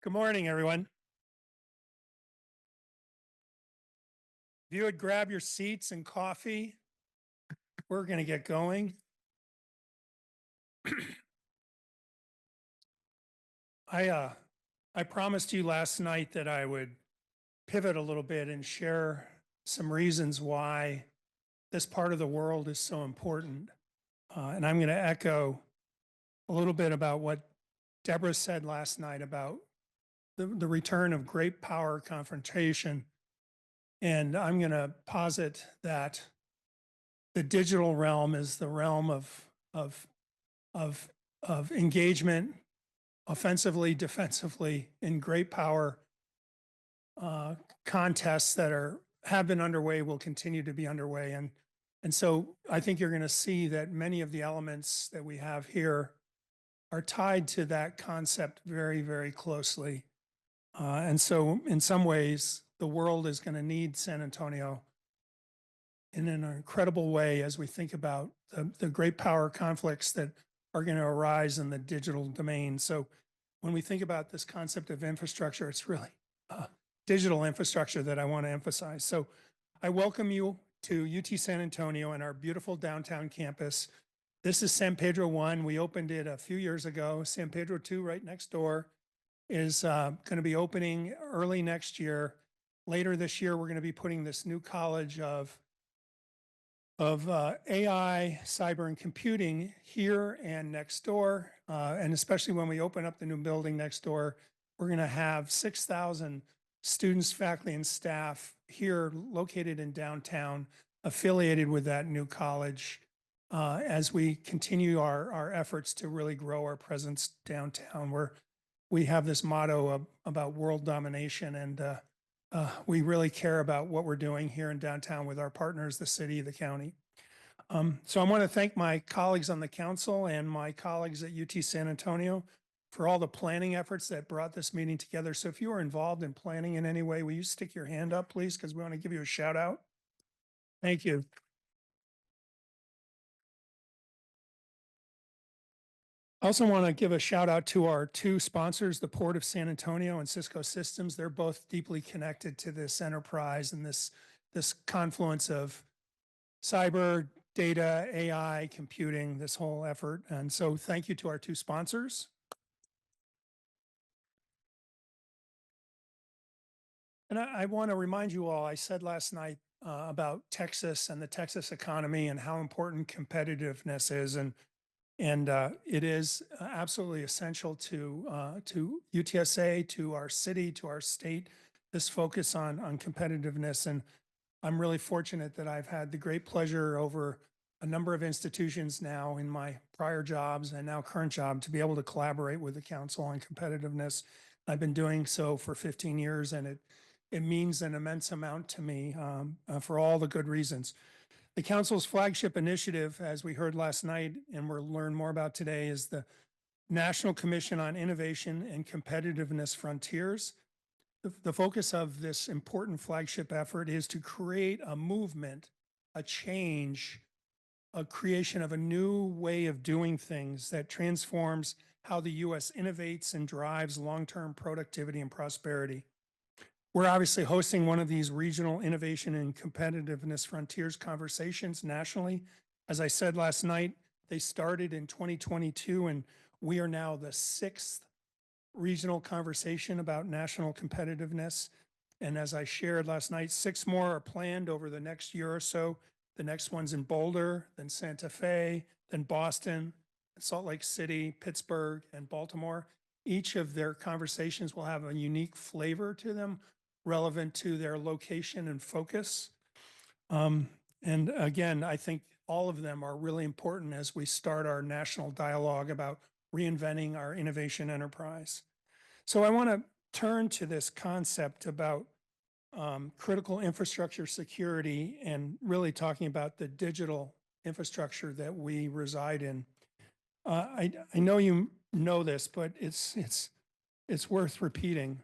Good morning, everyone. If you would grab your seats and coffee, we're going to get going. I promised you last night that I would pivot a little bit and share some reasons why this part of the world is so important. And I'm going to echo a little bit about what Deborah said last night about the return of great power confrontation. And I'm going to posit that the digital realm is the realm of engagement, offensively, defensively, in great power contests that have been underway, will continue to be underway. And so I think you're going to see that many of the elements that we have here are tied to that concept very, very closely. And so in some ways, the world is going to need San Antonio in an incredible way as we think about the great power conflicts that are going to arise in the digital domain. So when we think about this concept of infrastructure, it's really digital infrastructure that I want to emphasize. So I welcome you to UT San Antonio and our beautiful downtown campus. This is San Pedro 1. We opened it a few years ago. San Pedro 2, right next door, is going to be opening early next year. Later this year, we're going to be putting this new college of AI, cyber, and computing here and next door. And especially when we open up the new building next door, we're going to have 6,000 students, faculty, and staff here located in downtown, affiliated with that new college as we continue our efforts to really grow our presence downtown, where we have this motto about world domination, and we really care about what we're doing here in downtown with our partners, the city, the county. So I want to thank my colleagues on the council and my colleagues at UT San Antonio for all the planning efforts that brought this meeting together. So if you are involved in planning in any way, will you stick your hand up, please? Because we want to give you a shout out. Thank you. I also want to give a shout out to our two sponsors, the Port of San Antonio and Cisco Systems. They're both deeply connected to this enterprise and this confluence of cyber, data, AI, computing, this whole effort. And so thank you to our two sponsors. And I want to remind you all, I said last night about Texas and the Texas economy and how important competitiveness is. And it is absolutely essential to UTSA, to our city, to our state, this focus on competitiveness. And I'm really fortunate that I've had the great pleasure over a number of institutions now in my prior jobs and now current job to be able to collaborate with the council on competitiveness. I've been doing so for 15 years, and it means an immense amount to me for all the good reasons. The council's flagship initiative, as we heard last night and we'll learn more about today, is the National Commission on Innovation and Competitiveness Frontiers. The focus of this important flagship effort is to create a movement, a change, a creation of a new way of doing things that transforms how the U.S. innovates and drives long-term productivity and prosperity. We're obviously hosting one of these regional innovation and competitiveness frontiers conversations nationally. As I said last night, they started in 2022, and we are now the 6th regional conversation about national competitiveness. And as I shared last night, 6 more are planned over the next year or so. The next one's in Boulder, then Santa Fe, then Boston, Salt Lake City, Pittsburgh, and Baltimore. Each of their conversations will have a unique flavor to them, relevant to their location and focus. And again, I think all of them are really important as we start our national dialogue about reinventing our innovation enterprise. So I want to turn to this concept about critical infrastructure security and really talking about the digital infrastructure that we reside in. I know you know this, but it's worth repeating.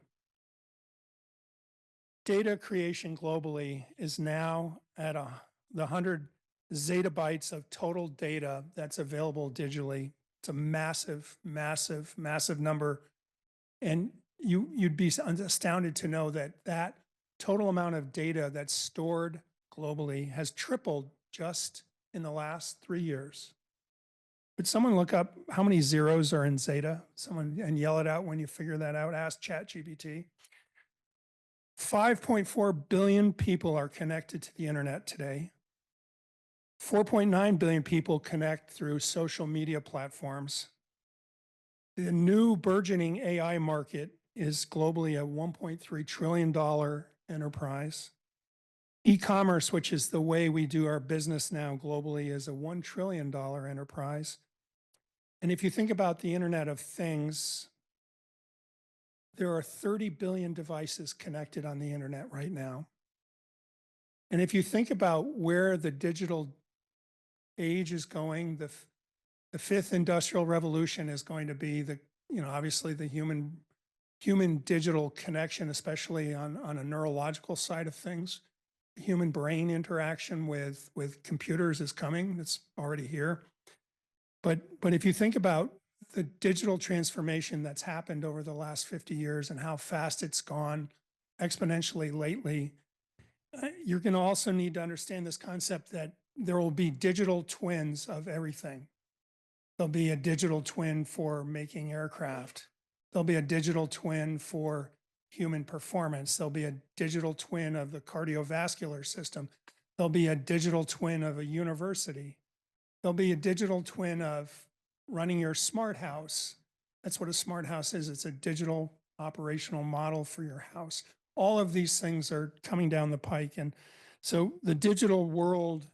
Data creation globally is now at the 100 zettabytes of total data that's available digitally. It's a massive, massive, massive number. And you'd be astounded to know that that total amount of data that's stored globally has tripled just in the last 3 years. Could someone look up how many zeros are in zeta? Someone and yell it out when you figure that out. Ask ChatGPT. 5.4 billion people are connected to the internet today. 4.9 billion people connect through social media platforms. The new burgeoning AI market is globally a $1.3 trillion enterprise. E-commerce, which is the way we do our business now globally, is a $1 trillion enterprise. And if you think about the Internet of Things, there are 30 billion devices connected on the internet right now. And if you think about where the digital age is going, the fifth industrial revolution is going to be obviously the human digital connection, especially on a neurological side of things. Human brain interaction with computers is coming. It's already here. But if you think about the digital transformation that's happened over the last 50 years and how fast it's gone exponentially lately, you're going to also need to understand this concept that there will be digital twins of everything. There'll be a digital twin for making aircraft. There'll be a digital twin for human performance. There'll be a digital twin of the cardiovascular system. There'll be a digital twin of a university. There'll be a digital twin of running your smart house. That's what a smart house is. It's a digital operational model for your house. All of these things are coming down the pike. And so the digital world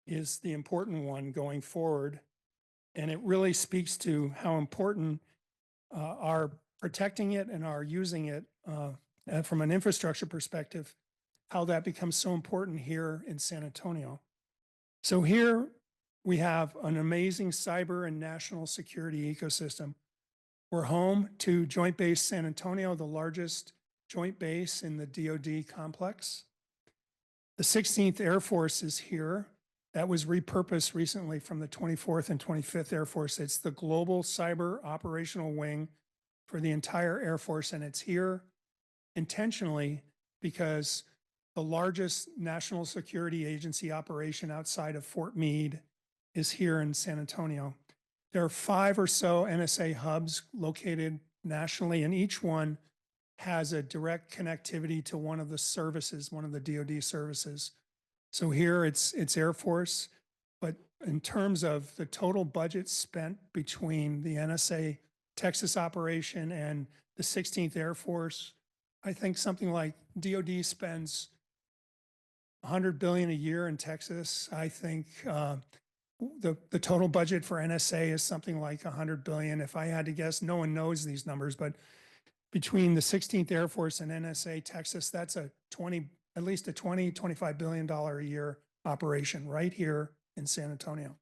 is the important one going forward. And it really speaks to how important our protecting it and our using it from an infrastructure perspective, how that becomes so important here in San Antonio. So here we have an amazing cyber and national security ecosystem. We're home to Joint Base San Antonio, the largest joint base in the DoD complex. The 16th Air Force is here. That was repurposed recently from the 24th and 25th Air Force. It's the global cyber operational wing for the entire Air Force, and it's here intentionally because the largest national security agency operation outside of Fort Meade is here in San Antonio. There are 5 or so NSA hubs located nationally, and each one has a direct connectivity to one of the services, one of the DoD services. So here it's Air Force, but in terms of the total budget spent between the NSA Texas operation and the 16th Air Force, I think something like DoD spends $100 billion a year in Texas. I think the total budget for NSA is something like $100 billion. If I had to guess, no one knows these numbers, but between the 16th Air Force and NSA Texas, that's at least a $25 billion a year operation right here in San Antonio.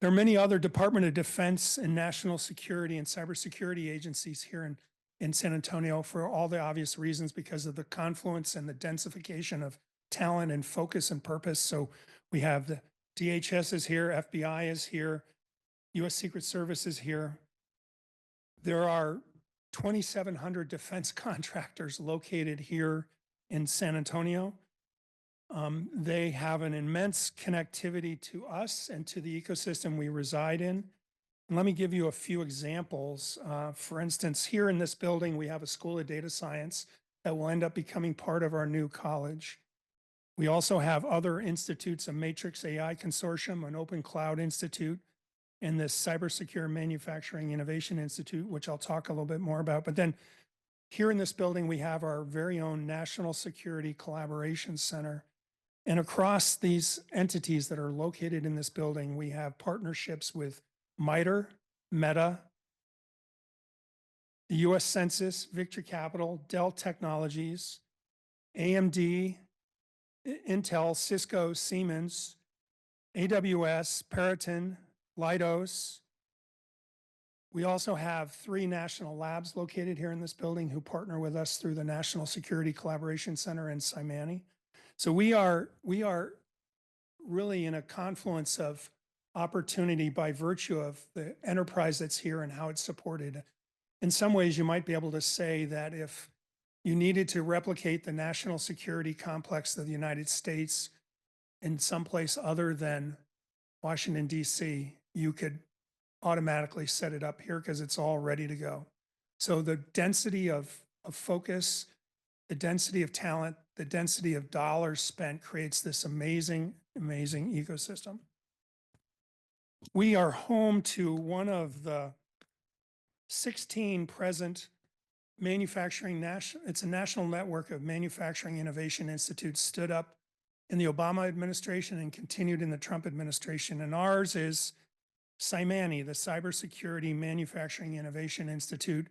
There are many other Department of Defense and national security and cybersecurity agencies here in San Antonio for all the obvious reasons because of the confluence and the densification of talent and focus and purpose. So we have the DHS is here, FBI is here, U.S. Secret Service is here. There are 2,700 defense contractors located here in San Antonio. They have an immense connectivity to us and to the ecosystem we reside in. And let me give you a few examples. For instance, here in this building, we have a School of Data Science that will end up becoming part of our new college. We also have other institutes, a Matrix AI Consortium, an Open Cloud Institute, and this Cybersecure Manufacturing Innovation Institute, which I'll talk a little bit more about. But then here in this building, we have our very own National Security Collaboration Center. And across these entities that are located in this building, we have partnerships with MITRE, Meta, the US Census, Victory Capital, Dell Technologies, AMD, Intel, Cisco, Siemens, AWS, Peraton, Leidos. We also have 3 national labs located here in this building who partner with us through the National Security Collaboration Center in Simani. So we are really in a confluence of opportunity by virtue of the enterprise that's here and how it's supported. in some ways, you might be able to say that if you needed to replicate the national security complex of the United States in someplace other than Washington, D.C., you could automatically set it up here because it's all ready to go. So the density of focus, the density of talent, the density of dollars spent creates this amazing, amazing ecosystem. We are home to one of the 16 present it's a national network of manufacturing innovation institutes stood up in the Obama administration and continued in the Trump administration. And ours is CyManI, the Cybersecurity Manufacturing Innovation Institute,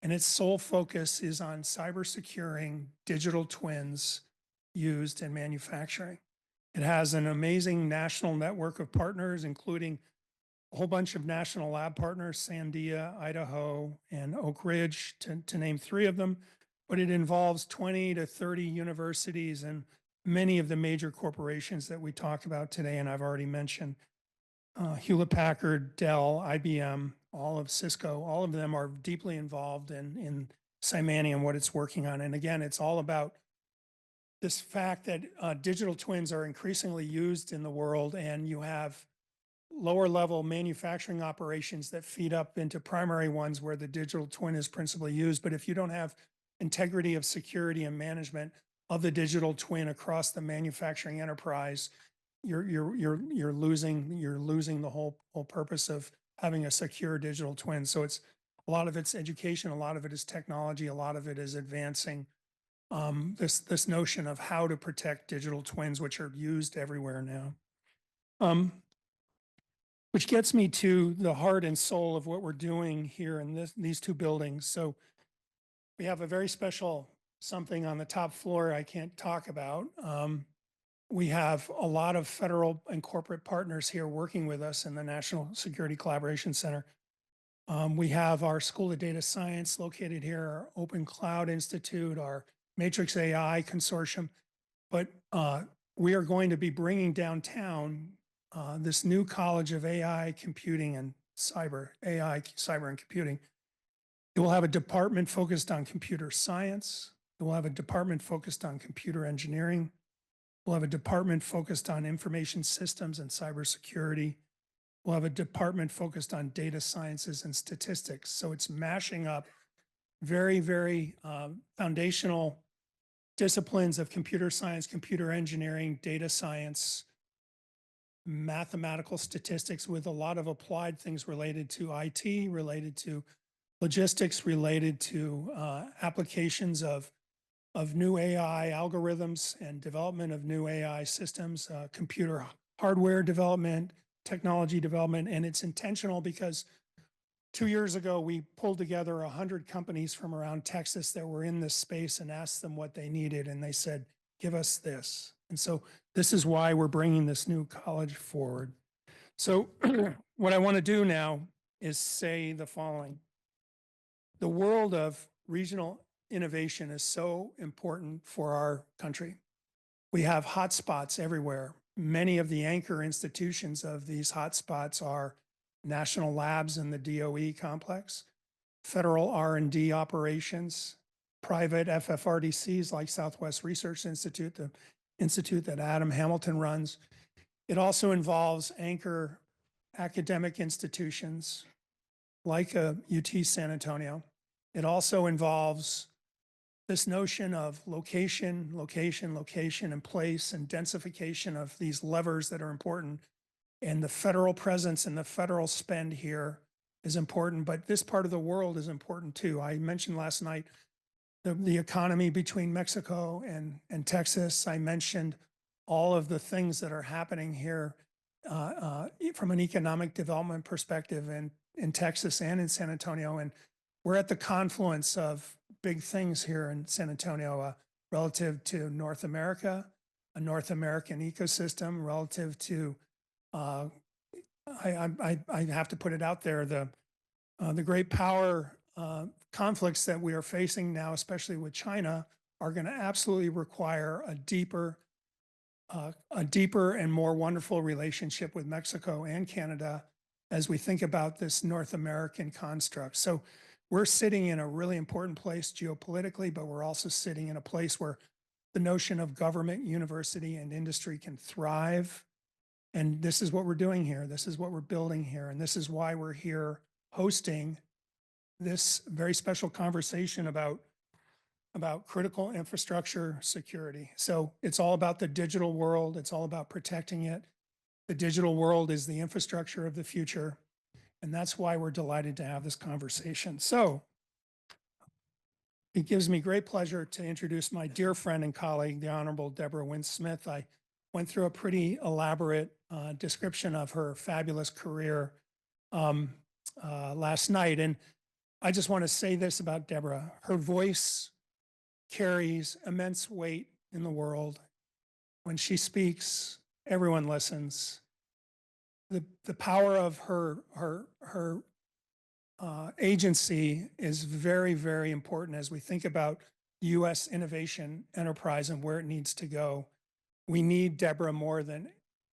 and its sole focus is on cyber securing digital twins used in manufacturing. It has an amazing national network of partners, including a whole bunch of national lab partners, Sandia, Idaho, and Oak Ridge, to name 3 of them. But it involves 20 to 30 universities and many of the major corporations that we talk about today, and I've already mentioned. Hewlett-Packard, Dell, IBM, all of Cisco, all of them are deeply involved in CyManI and what it's working on. And again, it's all about this fact that digital twins are increasingly used in the world, and you have lower level manufacturing operations that feed up into primary ones where the digital twin is principally used. But if you don't have integrity of security and management of the digital twin across the manufacturing enterprise, you're losing the whole purpose of having a secure digital twin. So it's a lot of it's education, a lot of it is technology, a lot of it is advancing this notion of how to protect digital twins, which are used everywhere now. Which gets me to the heart and soul of what we're doing here in these 2 buildings. So we have a very special something on the top floor I can't talk about. We have a lot of federal and corporate partners here working with us in the National Security Collaboration Center. We have our School of Data Science located here, our Open Cloud Institute, our Matrix AI Consortium. But we are going to be bringing downtown this new College of AI, Computing, and Cyber, AI, Cyber, and Computing. It will have a department focused on computer science. It will have a department focused on computer engineering. We'll have a department focused on information systems and cybersecurity. We'll have a department focused on data sciences and statistics. So it's mashing up very, very foundational disciplines of computer science, computer engineering, data science, mathematical statistics with a lot of applied things related to IT, related to logistics, related to applications of new AI algorithms and development of new AI systems, computer hardware development, technology development. And it's intentional because 2 years ago, we pulled together 100 companies from around Texas that were in this space and asked them what they needed. And they said, give us this. And so this is why we're bringing this new college forward. So what I want to do now is say the following. The world of regional innovation is so important for our country. We have hotspots everywhere. Many of the anchor institutions of these hotspots are national labs in the DOE complex, federal R&D operations, private FFRDCs like Southwest Research Institute, the institute that Adam Hamilton runs. It also involves anchor academic institutions like UT San Antonio. It also involves this notion of location, and place, and densification of these levers that are important. And the federal presence and the federal spend here is important, but this part of the world is important too. I mentioned last night the economy between Mexico and Texas. I mentioned all of the things that are happening here from an economic development perspective in Texas and in San Antonio. And we're at the confluence of big things here in San Antonio relative to North America, a North American ecosystem, relative to, I have to put it out there, the great power conflicts that we are facing now, especially with China, are going to absolutely require a deeper and more wonderful relationship with Mexico and Canada as we think about this North American construct. So we're sitting in a really important place geopolitically, but we're also sitting in a place where the notion of government, university, and industry can thrive. And this is what we're doing here. This is what we're building here. And this is why we're here hosting this very special conversation about critical infrastructure security. So it's all about the digital world. It's all about protecting it. The digital world is the infrastructure of the future. And that's why we're delighted to have this conversation. So it gives me great pleasure to introduce my dear friend and colleague, the Honorable Deborah Wynn-Smith. I went through a pretty elaborate description of her fabulous career last night. And I just want to say this about Deborah. Her voice carries immense weight in the world. When she speaks, everyone listens. The power of her agency is very, very important as we think about U.S. innovation enterprise and where it needs to go. We need Deborah more than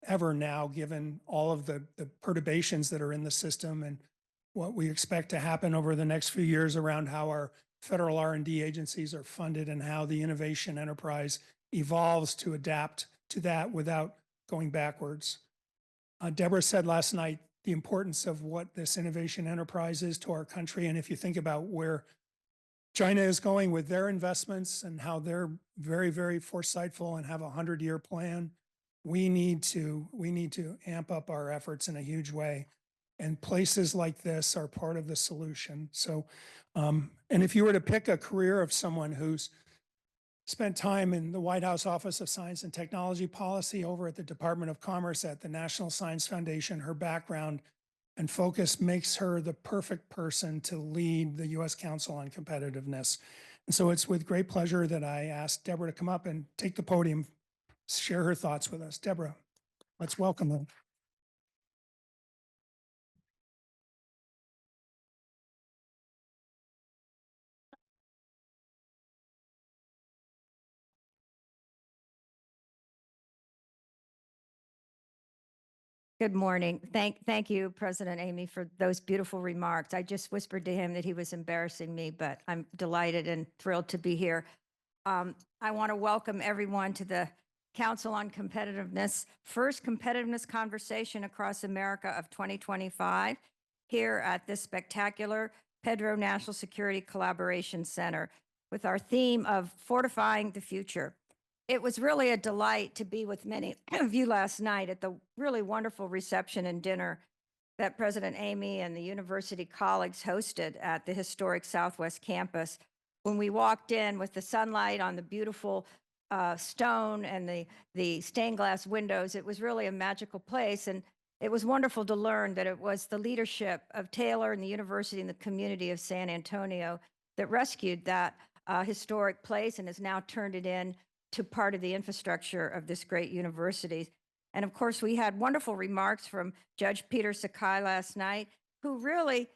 ever now, given all of the perturbations that are in the system and what we expect to happen over the next few years around how our federal R&D agencies are funded and how the innovation enterprise evolves to adapt to that without going backwards. Deborah said last night the importance of what this innovation enterprise is to our country. And if you think about where China is going with their investments and how they're very, very foresightful and have a 100-year plan, we need to amp up our efforts in a huge way. And places like this are part of the solution. So, and if you were to pick a career of someone who's spent time in the White House Office of Science and Technology Policy, over at the Department of Commerce, at the National Science Foundation, her background and focus makes her the perfect person to lead the U.S. Council on Competitiveness. And so it's with great pleasure that I asked Deborah to come up and take the podium, share her thoughts with us. Deborah, let's welcome her. Good morning. Thank you, President Amy, for those beautiful remarks. I just whispered to him that he was embarrassing me, but I'm delighted and thrilled to be here. I want to welcome everyone to the Council on Competitiveness, first competitiveness conversation across America of 2025, here at this spectacular Pedro National Security Collaboration Center with our theme of fortifying the future. It was really a delight to be with many of you last night at the really wonderful reception and dinner that President Amy and the university colleagues hosted at the historic Southwest campus. When we walked in with the sunlight on the beautiful stone and the stained glass windows, it was really a magical place. And it was wonderful to learn that it was the leadership of Taylor and the university and the community of San Antonio that rescued that historic place and has now turned it in to part of the infrastructure of this great university. And of course, we had wonderful remarks from Judge Peter Sakai last night, who really,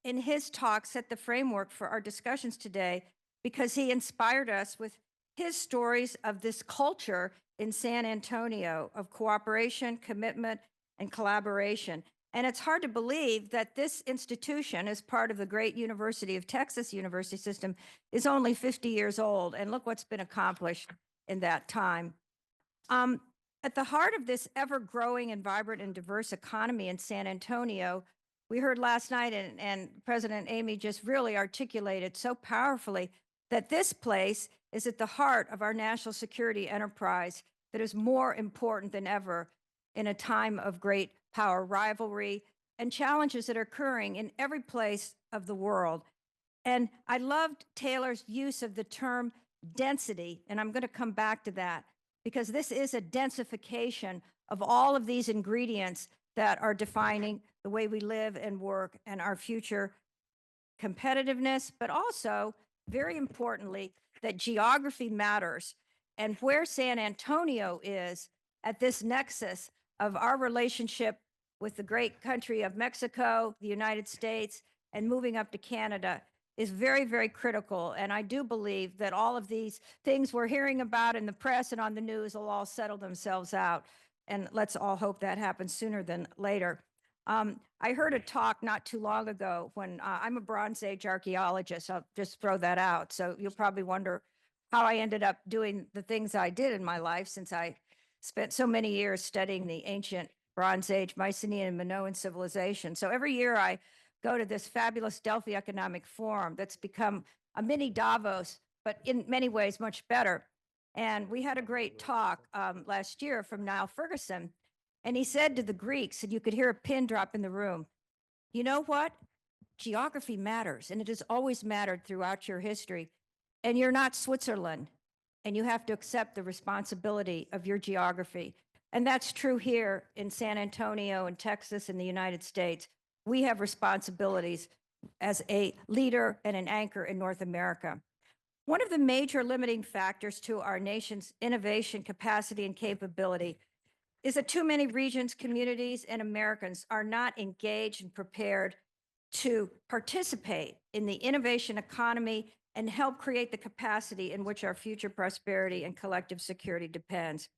in his talk, set the framework for our discussions today, because he inspired us with his stories of this culture in San Antonio of cooperation, commitment, and collaboration. And it's hard to believe that this institution, as part of the great University of Texas university system, is only 50 years old. And look what's been accomplished in that time. At the heart of this ever-growing and vibrant and diverse economy in San Antonio, we heard last night, and President Amy just really articulated so powerfully, that this place is at the heart of our national security enterprise that is more important than ever in a time of great power rivalry and challenges that are occurring in every place of the world. And I loved Taylor's use of the term density, and I'm going to come back to that, because this is a densification of all of these ingredients that are defining the way we live and work and our future competitiveness, but also, very importantly, that geography matters, and where San Antonio is at this nexus of our relationship with the great country of Mexico, the United States, and moving up to Canada is very, very critical. And I do believe that all of these things we're hearing about in the press and on the news will all settle themselves out. And let's all hope that happens sooner than later. I heard a talk not too long ago when I'm a Bronze Age archaeologist. I'll just throw that out. So you'll probably wonder how I ended up doing the things I did in my life, since I spent so many years studying the ancient Bronze Age, Mycenaean, and Minoan civilization. So every year I go to this fabulous Delphi Economic Forum that's become a mini Davos, but in many ways much better. And we had a great talk last year from Niall Ferguson. And he said to the Greeks, and you could hear a pin drop in the room, you know what? Geography matters, and it has always mattered throughout your history. And you're not Switzerland, and you have to accept the responsibility of your geography. And that's true here in San Antonio and Texas in the United States. We have responsibilities as a leader and an anchor in North America. One of the major limiting factors to our nation's innovation capacity and capability is that too many regions, communities, and Americans are not engaged and prepared to participate in the innovation economy and help create the capacity in which our future prosperity and collective security depends.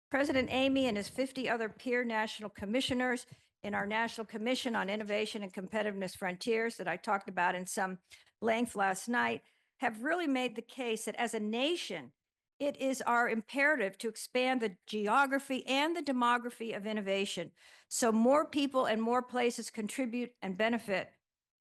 President Amy and his 50 other peer national commissioners in our National Commission on Innovation and Competitiveness Frontiers that I talked about in some length last night have really made the case that as a nation, it is our imperative to expand the geography and the demography of innovation so more people and more places contribute and benefit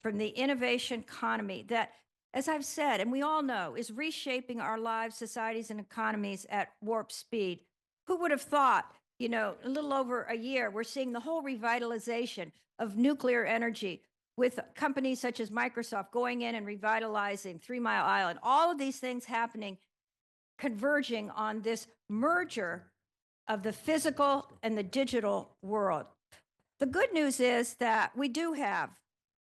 from the innovation economy that, as I've said, and we all know, is reshaping our lives, societies, and economies at warp speed. Who would have thought, a little over a year, we're seeing the whole revitalization of nuclear energy with companies such as Microsoft going in and revitalizing 3 Mile Island, all of these things happening, converging on this merger of the physical and the digital world. The good news is that we do have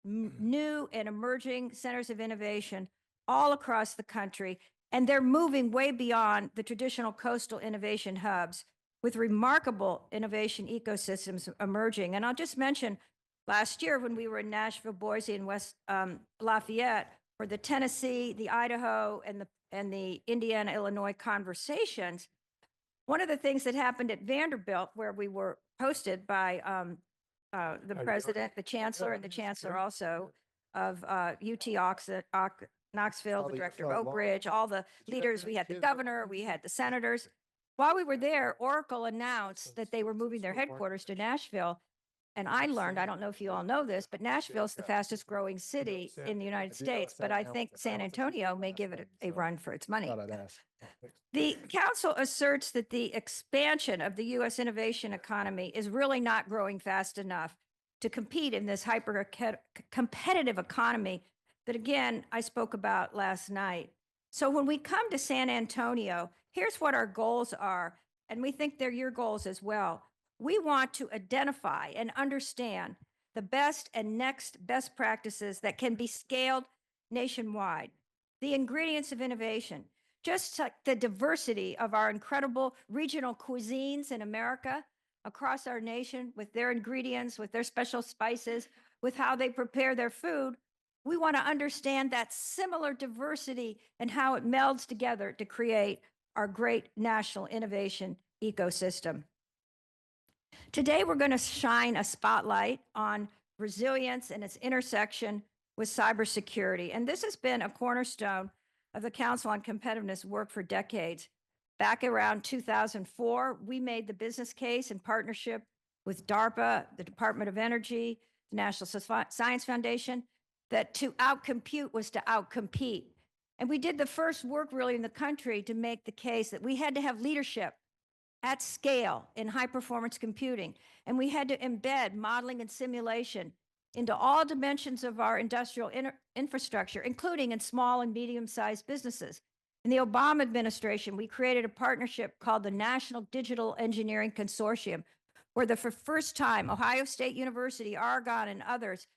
new and emerging centers of innovation all across the country, and they're moving way beyond the traditional coastal innovation hubs with remarkable innovation ecosystems emerging. And I'll just mention last year when we were in Nashville, Boise, and West Lafayette for the Tennessee, the Idaho, and the Indiana, Illinois conversations, one of the things that happened at Vanderbilt, where we were hosted by the president, the chancellor, and the chancellor also of UT Knoxville, the director of Oak Ridge, all the leaders. We had the governor, we had the senators. While we were there, Oracle announced that they were moving their headquarters to Nashville. And I learned, I don't know if you all know this, but Nashville is the fastest growing city in the United States. But I think San Antonio may give it a run for its money. The council asserts that the expansion of the U.S. innovation economy is really not growing fast enough to compete in this hyper competitive economy that, again, I spoke about last night. So when we come to San Antonio, here's what our goals are, and we think they're your goals as well. We want to identify and understand the best and next best practices that can be scaled nationwide, the ingredients of innovation, just like the diversity of our incredible regional cuisines in America across our nation with their ingredients, with their special spices, with how they prepare their food. We want to understand that similar diversity and how it melds together to create our great national innovation ecosystem. Today, we're going to shine a spotlight on resilience and its intersection with cybersecurity. And this has been a cornerstone of the Council on Competitiveness work for decades. Back around 2004, we made the business case in partnership with DARPA, the Department of Energy, the National Science Foundation, that to outcompute was to outcompete. And we did the first work really in the country to make the case that we had to have leadership at scale in high performance computing. And we had to embed modeling and simulation into all dimensions of our industrial infrastructure, including in small and medium-sized businesses. In the Obama administration, we created a partnership called the National Digital Engineering Consortium, where for the first time, Ohio State University, Argonne, and others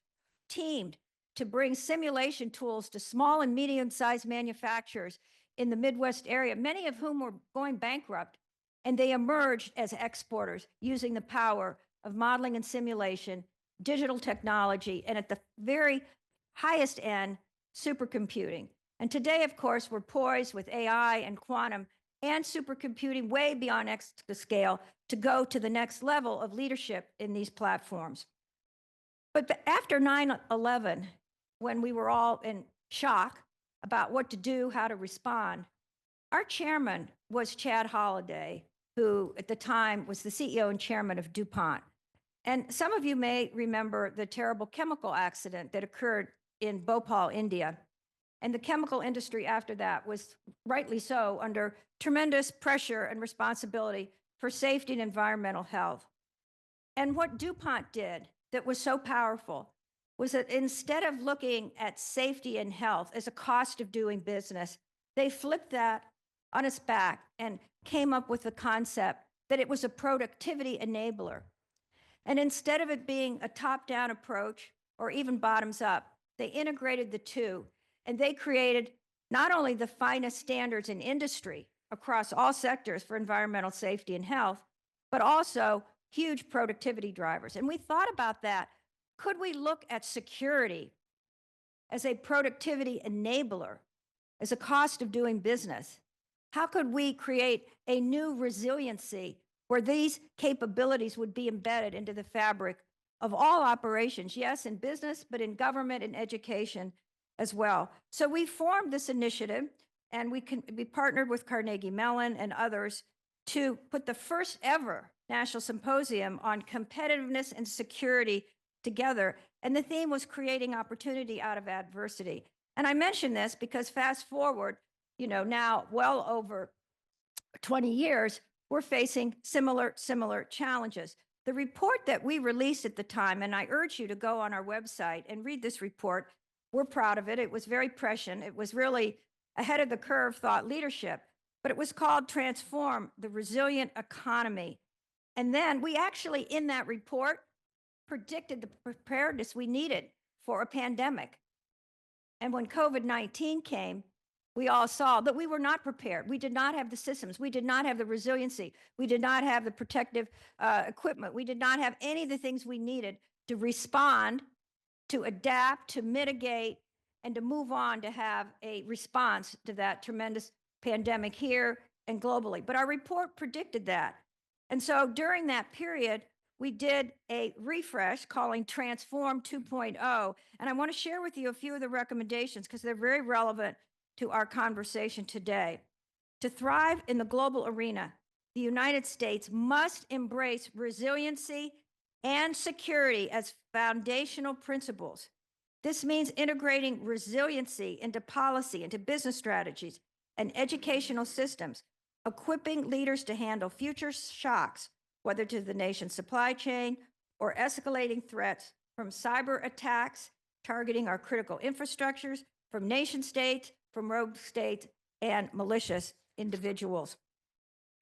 teamed to bring simulation tools to small and medium-sized manufacturers in the Midwest area, many of whom were going bankrupt. And they emerged as exporters using the power of modeling and simulation, digital technology, and at the very highest end, supercomputing. And today, of course, we're poised with AI and quantum and supercomputing way beyond exascale to go to the next level of leadership in these platforms. But after 9/11, when we were all in shock about what to do, how to respond, our chairman was Chad Holliday, who at the time was the CEO and chairman of DuPont. And some of you may remember the terrible chemical accident that occurred in Bhopal, India. And the chemical industry after that was, rightly so, under tremendous pressure and responsibility for safety and environmental health. And what DuPont did that was so powerful was that instead of looking at safety and health as a cost of doing business, they flipped that on its back and came up with the concept that it was a productivity enabler. And instead of it being a top-down approach or even bottoms-up, they integrated the two, and they created not only the finest standards in industry across all sectors for environmental safety and health, but also huge productivity drivers. And we thought about that. Could we look at security as a productivity enabler, as a cost of doing business? How could we create a new resiliency where these capabilities would be embedded into the fabric of all operations, yes, in business, but in government and education as well. So we formed this initiative, and we partnered with Carnegie Mellon and others to put the first ever national symposium on competitiveness and security together. And the theme was creating opportunity out of adversity. And I mention this because fast forward, now well over 20 years, we're facing similar challenges. The report that we released at the time, and I urge you to go on our website and read this report. We're proud of it. It was very prescient. It was really ahead of the curve thought leadership, but it was called Transform the Resilient Economy. And then we actually, in that report, predicted the preparedness we needed for a pandemic. And when COVID-19 came, we all saw that we were not prepared. We did not have the systems. We did not have the resiliency. We did not have the protective equipment. We did not have any of the things we needed to respond, to adapt, to mitigate, and to move on to have a response to that tremendous pandemic here and globally. But our report predicted that. And so during that period, we did a refresh calling Transform 2.0. And I want to share with you a few of the recommendations because they're very relevant to our conversation today. To thrive in the global arena, the United States must embrace resiliency and security as foundational principles. This means integrating resiliency into policy, into business strategies, and educational systems, equipping leaders to handle future shocks, whether to the nation's supply chain or escalating threats from cyber attacks targeting our critical infrastructures, from nation states, from rogue states, and malicious individuals.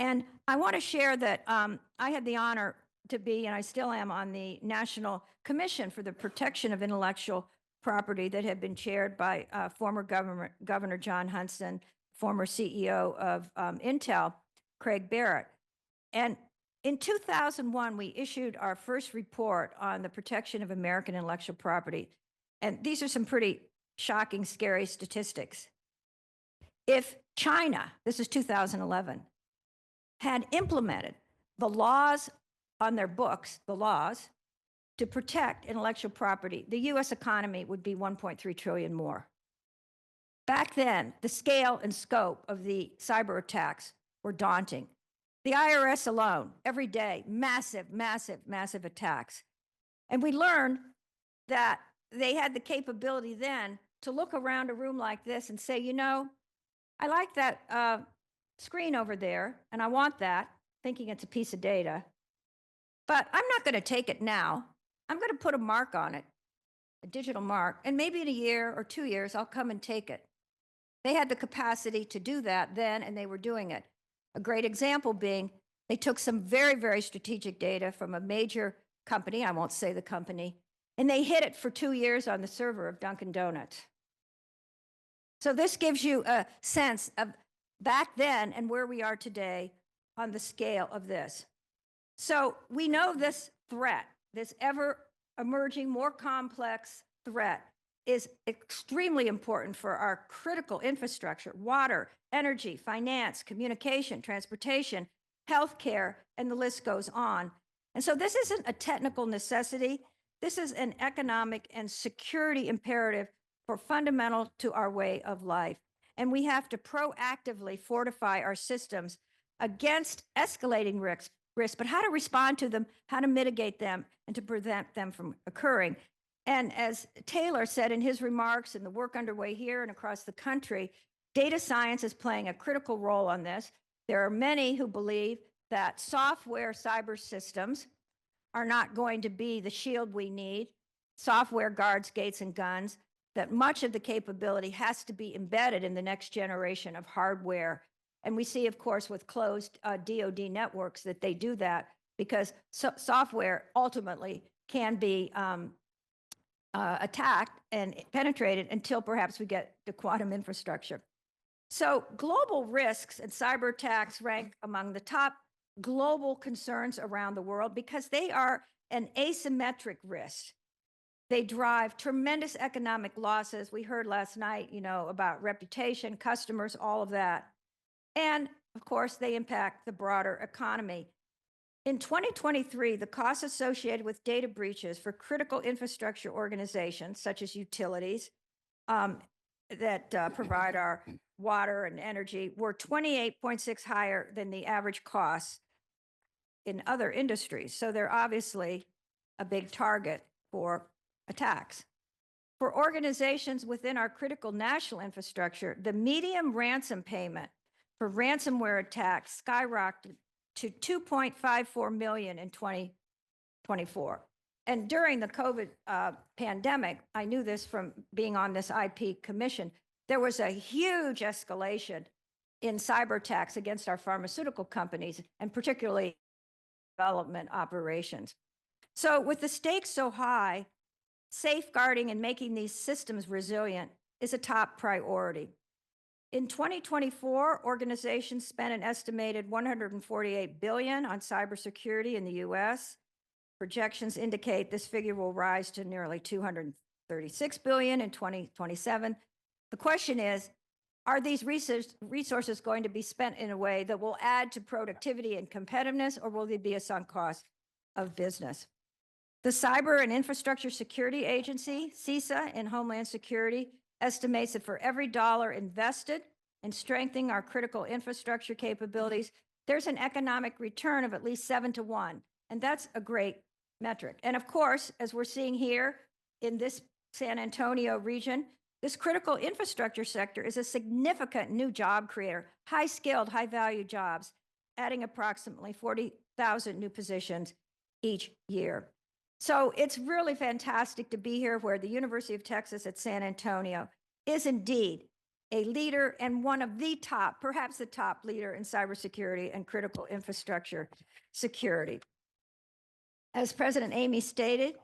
And I want to share that I had the honor to be, and I still am, on the National Commission for the Protection of Intellectual Property that had been chaired by former Governor John Huntston, former CEO of Intel, Craig Barrett. And in 2001, we issued our first report on the protection of American intellectual property. And these are some pretty shocking, scary statistics. If China, this is 2011, had implemented the laws on their books, the laws to protect intellectual property, the US economy would be 1.3 trillion more. Back then, the scale and scope of the cyber attacks were daunting. The IRS alone, every day, massive attacks. And we learned that they had the capability then to look around a room like this and say, I like that screen over there, and I want that, thinking it's a piece of data. But I'm not going to take it now. I'm going to put a mark on it, a digital mark, and maybe in a year or 2 years, I'll come and take it. They had the capacity to do that then, and they were doing it. A great example being they took some very, very strategic data from a major company, I won't say the company, and they hid it for 2 years on the server of Dunkin' Donuts. So this gives you a sense of back then and where we are today on the scale of this. So we know this threat, this ever emerging, more complex threat, is extremely important for our critical infrastructure: water, energy, finance, communication, transportation, healthcare, and the list goes on. And so this isn't a technical necessity. This is an economic and security imperative for fundamental to our way of life. And we have to proactively fortify our systems against escalating risks, but how to respond to them, how to mitigate them, and to prevent them from occurring. And as Taylor said in his remarks and the work underway here and across the country, data science is playing a critical role on this. There are many who believe that software cyber systems are not going to be the shield we need. Software guards gates and guns, that much of the capability has to be embedded in the next generation of hardware. And we see, of course, with closed DoD networks that they do that because software ultimately can be attacked and penetrated until perhaps we get to quantum infrastructure. So global risks and cyber attacks rank among the top global concerns around the world because they are an asymmetric risk. They drive tremendous economic losses. We heard last night, about reputation, customers, all of that. And of course, they impact the broader economy. In 2023, the costs associated with data breaches for critical infrastructure organizations, such as utilities that provide our water and energy, were 28.6 higher than the average costs in other industries. So they're obviously a big target for attacks. For organizations within our critical national infrastructure, the median ransom payment for ransomware attacks skyrocketed to $2.54 million in 2024. And during the COVID pandemic, I knew this from being on this IP commission, there was a huge escalation in cyber attacks against our pharmaceutical companies and particularly development operations. So with the stakes so high, safeguarding and making these systems resilient is a top priority. In 2024, organizations spent an estimated $148 billion on cybersecurity in the US. Projections indicate this figure will rise to nearly $236 billion in 2027. The question is, are these resources going to be spent in a way that will add to productivity and competitiveness, or will they be a sunk cost of business? The Cyber and Infrastructure Security Agency, CISA, in Homeland Security, estimates that for every dollar invested in strengthening our critical infrastructure capabilities, there's an economic return of at least 7 to 1. And that's a great metric. And of course, as we're seeing here in this San Antonio region, this critical infrastructure sector is a significant new job creator, high-skilled, high-value jobs, adding approximately 40,000 new positions each year. So it's really fantastic to be here where the University of Texas at San Antonio is indeed a leader and one of the top, perhaps the top leader in cybersecurity and critical infrastructure security. As President Amy stated,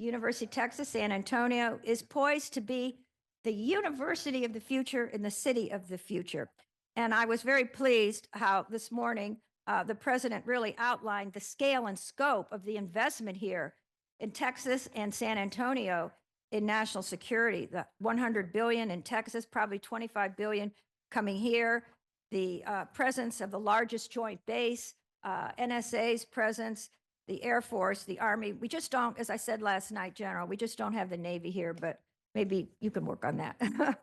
University of Texas, San Antonio is poised to be the university of the future in the city of the future. And I was very pleased how this morning the president really outlined the scale and scope of the investment here in Texas and San Antonio in national security. The $100 billion in Texas, probably $25 billion coming here. The presence of the largest joint base, NSA's presence, the Air Force, the Army. We just don't, as I said last night, General, we just don't have the Navy here, but maybe you can work on that.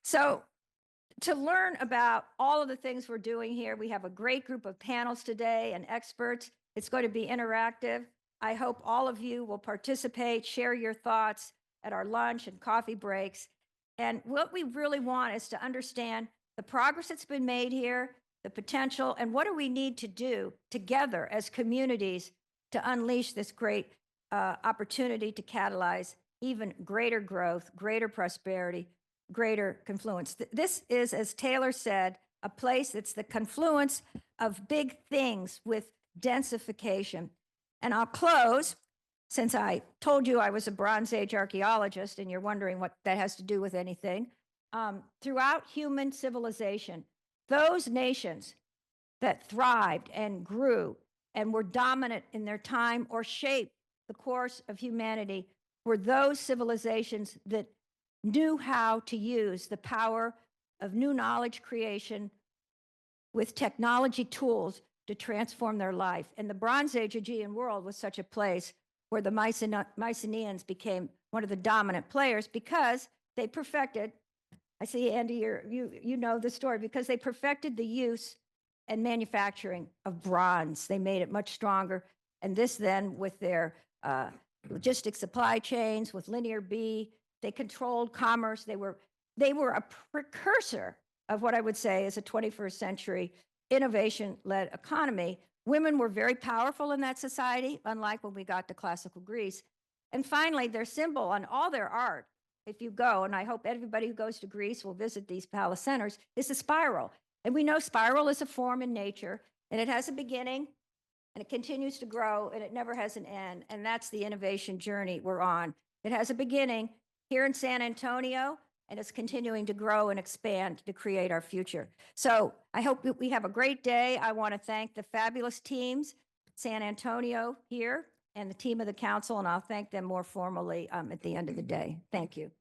So to learn about all of the things we're doing here, we have a great group of panels today and experts. It's going to be interactive. I hope all of you will participate, share your thoughts at our lunch and coffee breaks. And what we really want is to understand the progress that's been made here, the potential, and what do we need to do together as communities to unleash this great opportunity to catalyze even greater growth, greater prosperity, greater confluence. This is, as Taylor said, a place that's the confluence of big things with densification. And I'll close, since I told you I was a Bronze Age archaeologist and you're wondering what that has to do with anything. Throughout human civilization, those nations that thrived and grew and were dominant in their time or shaped the course of humanity were those civilizations that knew how to use the power of new knowledge creation with technology tools to transform their life. And the Bronze Age Aegean world was such a place where the Mycenaeans became one of the dominant players because they perfected, I see, Andy, you know the story, because they perfected the use and manufacturing of bronze. They made it much stronger. And this then, with their logistic supply chains, with Linear B, they controlled commerce. They were a precursor of what I would say is a 21st century innovation-led economy. Women were very powerful in that society, unlike when we got to classical Greece. And finally, their symbol on all their art, if you go, and I hope everybody who goes to Greece will visit these palace centers, is a spiral. And we know spiral is a form in nature, and it has a beginning, and it continues to grow, and it never has an end. And that's the innovation journey we're on. It has a beginning here in San Antonio, and it's continuing to grow and expand to create our future. So I hope we have a great day. I want to thank the fabulous teams, San Antonio here, and the team of the council, and I'll thank them more formally at the end of the day. Thank you.